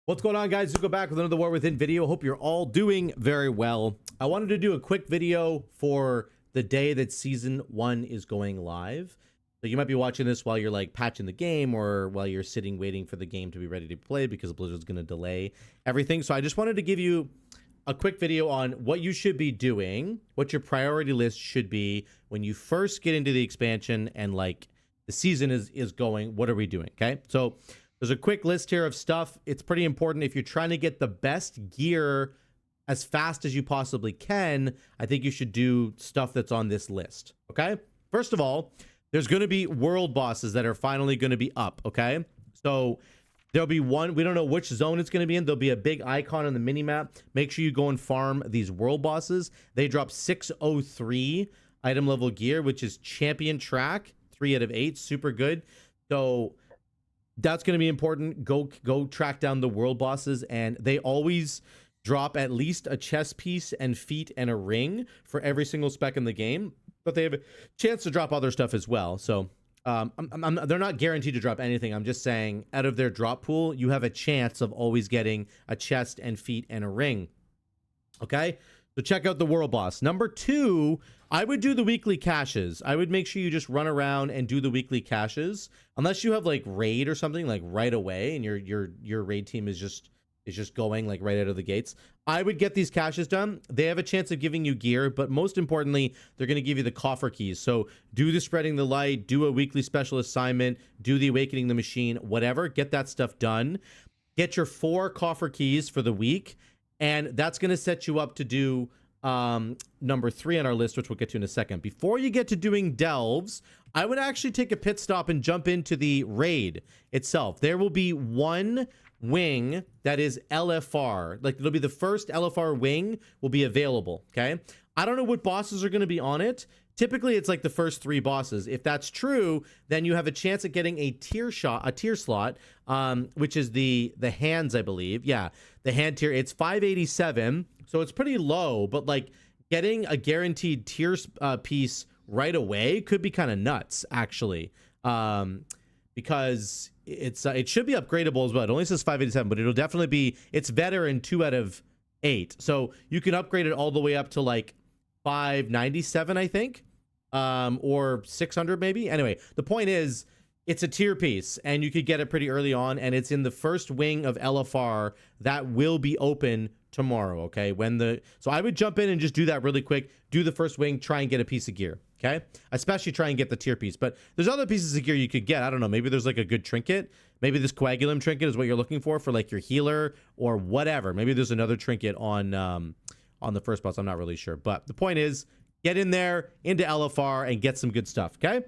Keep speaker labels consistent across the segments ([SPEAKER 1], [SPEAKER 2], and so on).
[SPEAKER 1] What's going on, guys? Zuko back with another War Within video. Hope you're all doing very well. I wanted to do a quick video for the day that season 1 is going live. So you might be watching this while you're like patching the game or while you're sitting waiting for the game to be ready to play because Blizzard's going to delay everything. So I just wanted to give you a quick video on what you should be doing, what your priority list should be when you first get into the expansion and like the season is going. What are we doing? Okay, so there's a quick list here of stuff. It's pretty important if you're trying to get the best gear as fast as you possibly can. I think you should do stuff that's on this list. Okay, first of all, there's going to be world bosses that are finally going to be up. Okay, so there'll be one. We don't know which zone it's going to be in. There'll be a big icon on the mini map. Make sure you go and farm these world bosses. They drop 603 item level gear, which is champion track, 3 out of 8, super good. So that's going to be important. Go track down the world bosses, and they always drop at least a chest piece and feet and a ring for every single spec in the game, but they have a chance to drop other stuff as well. So they're not guaranteed to drop anything. I'm just saying out of their drop pool, you have a chance of always getting a chest and feet and a ring. Okay, so check out the world boss. Number 2, I would do the weekly caches. I would make sure you just run around and do the weekly caches, unless you have like raid or something like right away, and your raid team is just going like right out of the gates. I would get these caches done. They have a chance of giving you gear, but most importantly, they're going to give you the coffer keys. So do the spreading the light, do a weekly special assignment, do the awakening the machine, whatever. Get that stuff done. Get your 4 coffer keys for the week, and that's going to set you up to do number 3 on our list, which we'll get to in a second. Before you get to doing delves, I would actually take a pit stop and jump into the raid itself. There will be one wing that is LFR. Like, it'll be the first LFR wing will be available. Okay, I don't know what bosses are going to be on it. Typically it's like the first 3 bosses. If that's true, then you have a chance at getting a tier slot, which is the hands, I believe. Yeah, the hand tier. It's 587, so it's pretty low, but like getting a guaranteed tier piece right away could be kind of nuts, actually, because it should be upgradable as well. It only says 587, but it'll definitely be, it's veteran 2 out of 8, so you can upgrade it all the way up to like 597, I think, or 600 maybe. Anyway, the point is it's a tier piece and you could get it pretty early on, and it's in the first wing of LFR that will be open tomorrow. Okay, so I would jump in and just do that really quick, do the first wing, try and get a piece of gear. Okay, especially try and get the tier piece, but there's other pieces of gear you could get. I don't know, maybe there's like a good trinket. Maybe this coagulum trinket is what you're looking for like your healer or whatever. Maybe there's another trinket on the first boss. I'm not really sure, but the point is, get in there into LFR and get some good stuff. Okay,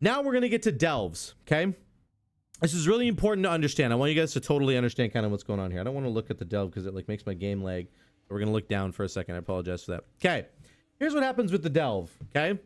[SPEAKER 1] now we're gonna get to delves. Okay, this is really important to understand. I want you guys to totally understand kind of what's going on here. I don't want to look at the delve because it like makes my game lag. So we're gonna look down for a second. I apologize for that. Okay, here's what happens with the delve. Okay,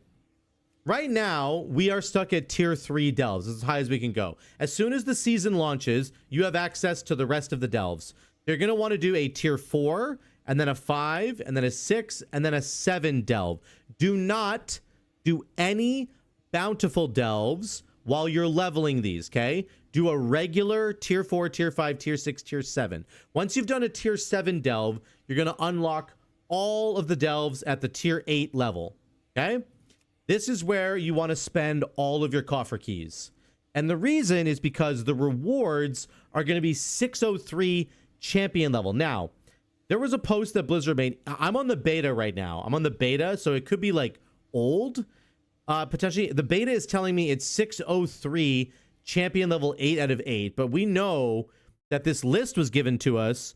[SPEAKER 1] right now we are stuck at tier 3 delves. As high as we can go. As soon as the season launches, you have access to the rest of the delves. You're gonna want to do a tier 4, and then a 5, and then a 6, and then a 7 delve. Do not do any bountiful delves while you're leveling these. Okay, do a regular tier 4, tier 5, tier 6, tier 7. Once you've done a tier 7 delve, you're going to unlock all of the delves at the tier 8 level. Okay, this is where you want to spend all of your coffer keys, and the reason is because the rewards are going to be 603 champion level. Now, there was a post that Blizzard made. I'm on the beta right now. I'm on the beta, so it could be like old. Potentially, the beta is telling me it's 603 champion level 8 out of 8, but we know that this list was given to us.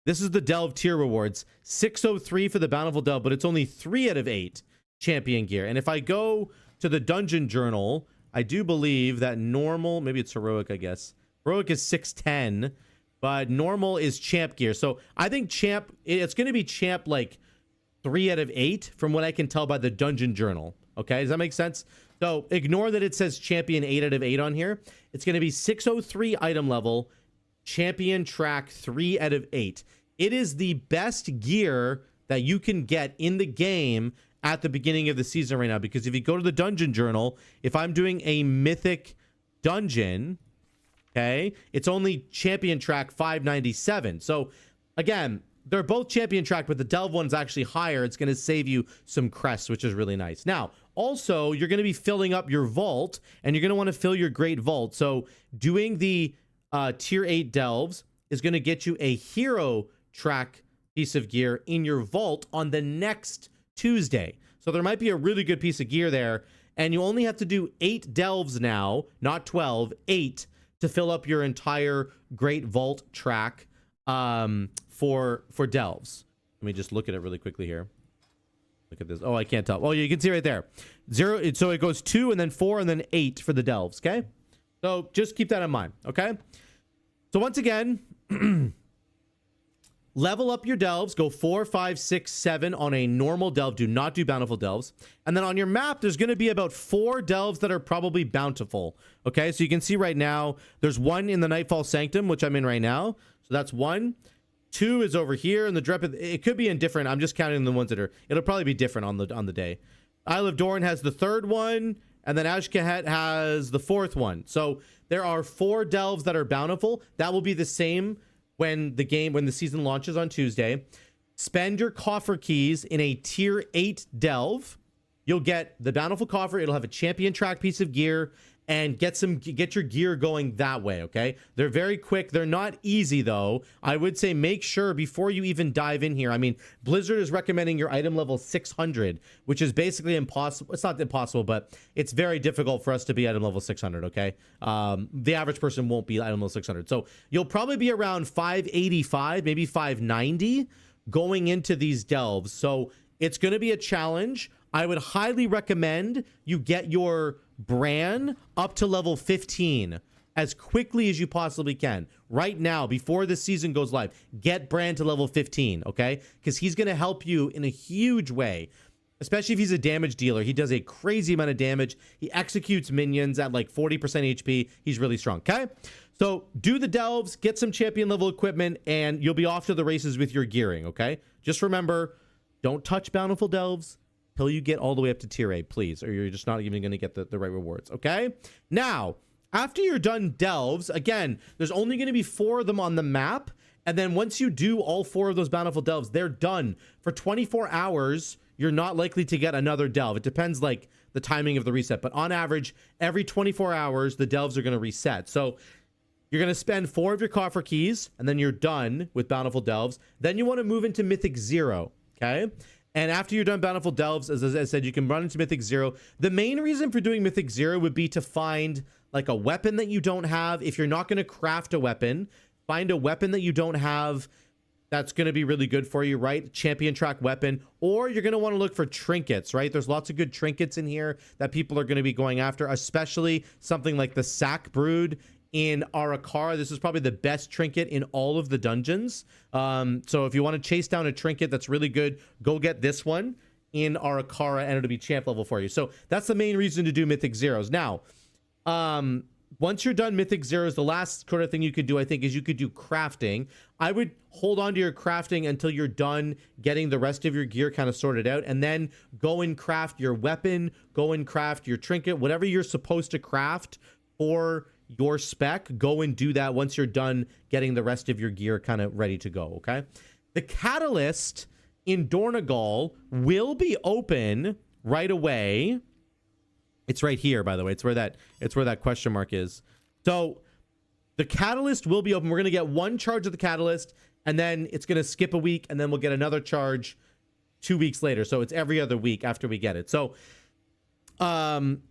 [SPEAKER 1] This is the delve tier rewards, 603 for the bountiful delve, but it's only 3 out of 8 champion gear. And if I go to the dungeon journal, I do believe that normal, maybe it's heroic, I guess. Heroic is 610. But normal is champ gear. So I think champ, it's going to be champ like 3 out of 8 from what I can tell by the dungeon journal. Okay, does that make sense? So ignore that it says champion 8 out of 8 on here. It's going to be 603 item level, champion track 3 out of 8. It is the best gear that you can get in the game at the beginning of the season right now, because if you go to the dungeon journal, if I'm doing a mythic dungeon, Okay, it's only champion track 597. So again, they're both champion track, but the delve one's actually higher. It's going to save you some crests, which is really nice. Now, also, you're going to be filling up your vault, and you're going to want to fill your great vault. So doing the tier 8 delves is going to get you a hero track piece of gear in your vault on the next Tuesday. So there might be a really good piece of gear there, and you only have to do 8 delves now, not 12, 8 to fill up your entire great vault track for delves. Let me just look at it really quickly here. Look at this. Oh, I can't tell. Oh, you can see right there. 0. So it goes 2 and then 4 and then 8 for the delves. Okay. So just keep that in mind. Okay. So once again, level up your delves. Go 4, 5, 6, 7 on a normal delve. Do not do bountiful delves. And then on your map, there's going to be about 4 delves that are probably bountiful. Okay. So you can see right now, there's 1 in the Nightfall Sanctum, which I'm in right now. So that's 1. 2 is over here, and the Dread. It could be in different. I'm just counting the ones that are. It'll probably be different on the day. Isle of Doran has the 3rd one, and then Ashkahet has the 4th one. So there are 4 delves that are bountiful. That will be the same when the season launches on Tuesday. Spend your coffer keys in a tier 8 delve. You'll get the bountiful coffer. It'll have a champion track piece of gear. And get your gear going that way, okay? They're very quick. They're not easy, though. I would say make sure before you even dive in here. I mean, Blizzard is recommending your item level 600, which is basically impossible. It's not impossible, but it's very difficult for us to be item level 600, okay? The average person won't be item level 600. So you'll probably be around 585, maybe 590 going into these delves. So it's going to be a challenge. I would highly recommend you get your Bran up to level 15 as quickly as you possibly can. Right now, before the season goes live, get Bran to level 15, okay? Because he's going to help you in a huge way, especially if he's a damage dealer. He does a crazy amount of damage. He executes minions at like 40% HP. He's really strong, okay? So do the delves, get some champion level equipment, and you'll be off to the races with your gearing, okay? Just remember, don't touch bountiful delves till you get all the way up to tier 8, please, or you're just not even going to get the right rewards, okay? Now, after you're done delves, again, there's only going to be 4 of them on the map, and then once you do all 4 of those bountiful delves, they're done. For 24 hours, you're not likely to get another delve. It depends, like, the timing of the reset, but on average, every 24 hours, the delves are going to reset. So you're going to spend 4 of your coffer keys, and then you're done with bountiful delves. Then you want to move into Mythic 0, okay? And after you're done bountiful delves, as I said, you can run into Mythic 0. The main reason for doing Mythic 0 would be to find like a weapon that you don't have. If you're not going to craft a weapon, find a weapon that you don't have that's going to be really good for you, right? Champion track weapon. Or you're going to want to look for trinkets, right? There's lots of good trinkets in here that people are going to be going after, especially something like the Sack Brood in Arakara. This is probably the best trinket in all of the dungeons. So if you want to chase down a trinket that's really good, go get this one in Arakara, and it'll be champ level for you. So that's the main reason to do Mythic Zeros. Now, once you're done Mythic Zeros, the last sort of thing you could do, I think, is you could do crafting. I would hold on to your crafting until you're done getting the rest of your gear kind of sorted out, and then go and craft your weapon, go and craft your trinket, whatever you're supposed to craft for your spec. Go and do that once you're done getting the rest of your gear kind of ready to go, okay? The catalyst in Dornegal will be open right away. It's right here, by the way. It's where that question mark is. So the catalyst will be open. We're going to get 1 charge of the catalyst, and then it's going to skip a week, and then we'll get another charge 2 weeks later. So it's every other week after we get it. So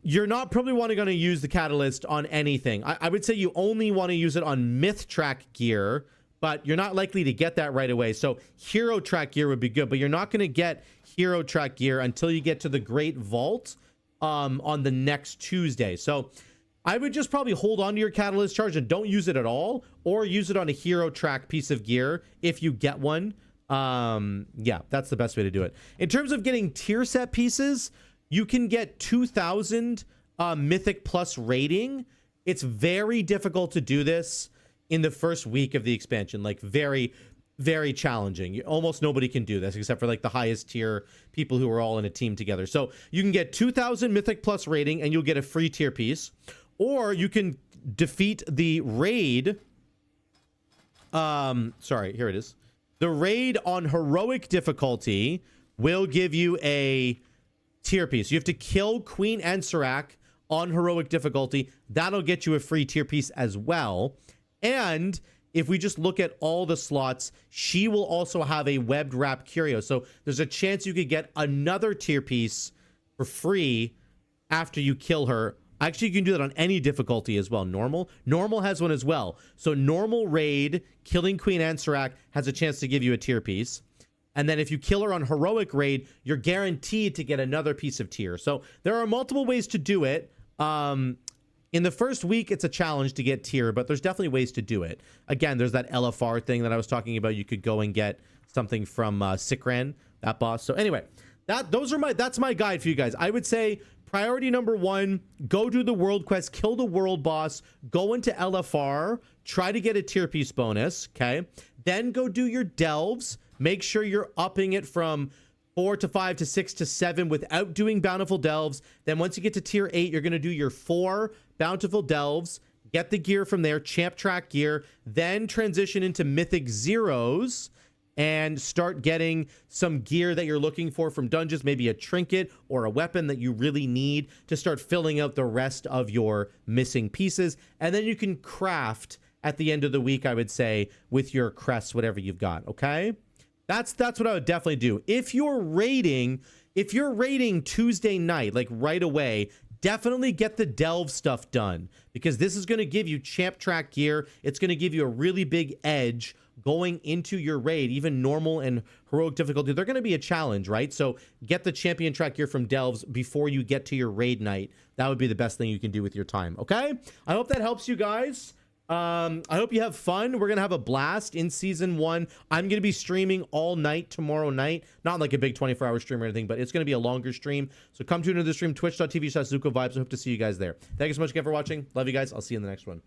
[SPEAKER 1] you're not probably going to use the catalyst on anything. I would say you only want to use it on myth track gear, but you're not likely to get that right away. So hero track gear would be good, but you're not going to get hero track gear until you get to the Great Vault on the next Tuesday. So I would just probably hold on to your catalyst charge and don't use it at all, or use it on a hero track piece of gear if you get one. Yeah, that's the best way to do it. In terms of getting tier set pieces, you can get 2,000 Mythic Plus rating. It's very difficult to do this in the first week of the expansion. Like very, very challenging. Almost nobody can do this except for like the highest tier people who are all in a team together. So you can get 2,000 Mythic Plus rating and you'll get a free tier piece. Or you can defeat the raid. Sorry, here it is. The raid on heroic difficulty will give you a tier piece. You have to kill Queen Enserak on heroic difficulty. That'll get you a free tier piece as well. And if we just look at all the slots, she will also have a webbed wrap curio. So there's a chance you could get another tier piece for free after you kill her. Actually, you can do that on any difficulty as well. Normal has one as well. So normal raid, killing Queen Enserak has a chance to give you a tier piece. And then if you kill her on heroic raid, you're guaranteed to get another piece of tier. So there are multiple ways to do it. In the first week, it's a challenge to get tier, but there's definitely ways to do it. Again, there's that LFR thing that I was talking about. You could go and get something from Sikran, that boss. So anyway, that's my guide for you guys. I would say priority number 1, go do the world quest, kill the world boss, go into LFR, try to get a tier piece bonus, okay? Then go do your delves. Make sure you're upping it from 4 to 5 to 6 to 7 without doing bountiful delves. Then once you get to tier 8, you're going to do your 4 bountiful delves, get the gear from there, champ track gear, then transition into mythic zeros and start getting some gear that you're looking for from dungeons, maybe a trinket or a weapon that you really need to start filling out the rest of your missing pieces. And then you can craft at the end of the week, I would say, with your crests, whatever you've got, okay? That's what I would definitely do. If you're raiding Tuesday night, like right away, definitely get the delve stuff done, because this is going to give you champ track gear. It's going to give you a really big edge going into your raid. Even normal and heroic difficulty, they're going to be a challenge, right? So get the champion track gear from delves before you get to your raid night. That would be the best thing you can do with your time, okay? I hope that helps you guys. I hope you have fun. We're gonna have a blast in season 1. I'm gonna be streaming all night tomorrow night, not like a big 24-hour stream or anything, but it's gonna be a longer stream. So come tune into the stream, twitch.tv/ZukoVibes. I hope to see you guys there. Thank you so much again for watching. Love you guys. I'll see you in the next one.